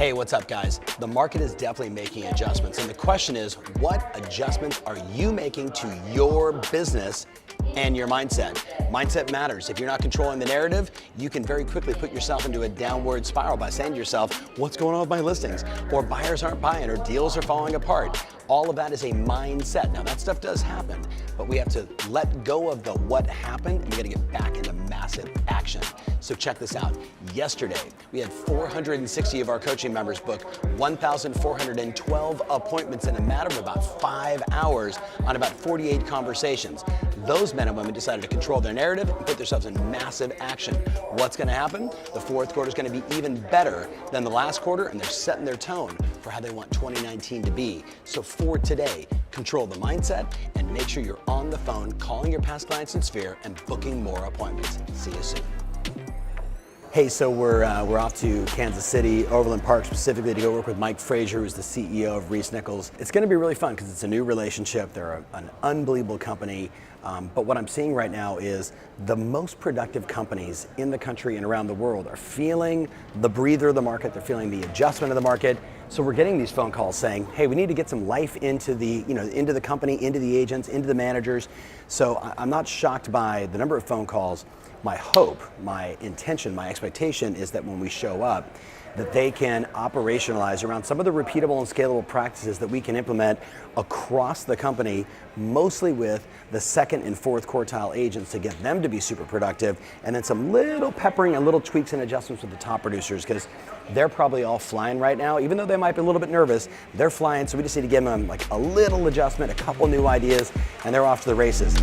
Hey, what's up, guys? The market is definitely making adjustments, and the question is, what adjustments are you making to your business and your mindset? Mindset matters. If you're not controlling the narrative, you can very quickly put yourself into a downward spiral by saying to yourself, what's going on with my listings? Or buyers aren't buying, or deals are falling apart. All of that is a mindset. Now, that stuff does happen, but we have to let go of the what happened, and we got to get back into massive action. So check this out. Yesterday, we had 460 of our coaching members book 1,412 appointments in a matter of about 5 hours on about 48 conversations. Those men and women decided to control their narrative and put themselves in massive action. What's going to happen? The fourth quarter is going to be even better than the last quarter, and they're setting their tone for how they want 2019 to be. So for today, control the mindset and make sure you're on the phone calling your past clients in Sphere and booking more appointments. See you soon. Hey, so we're off to Kansas City, Overland Park specifically, to go work with Mike Frazier, who's the CEO of Reese Nichols. It's going to be really fun because it's a new relationship. They're an unbelievable company. But what I'm seeing right now is the most productive companies in the country and around the world are feeling the breather of the market. They're feeling the adjustment of the market. So we're getting these phone calls saying, hey, we need to get some life into the, into the company, into the agents, into the managers. So I'm not shocked by the number of phone calls. My hope, my intention, my expectation is that when we show up, that they can operationalize around some of the repeatable and scalable practices that we can implement across the company, mostly with the second and fourth quartile agents to get them to be super productive, and then some little peppering and little tweaks and adjustments with the top producers, because they're probably all flying right now. Even though they might be a little bit nervous, they're flying, so we just need to give them like a little adjustment, a couple new ideas, and they're off to the races.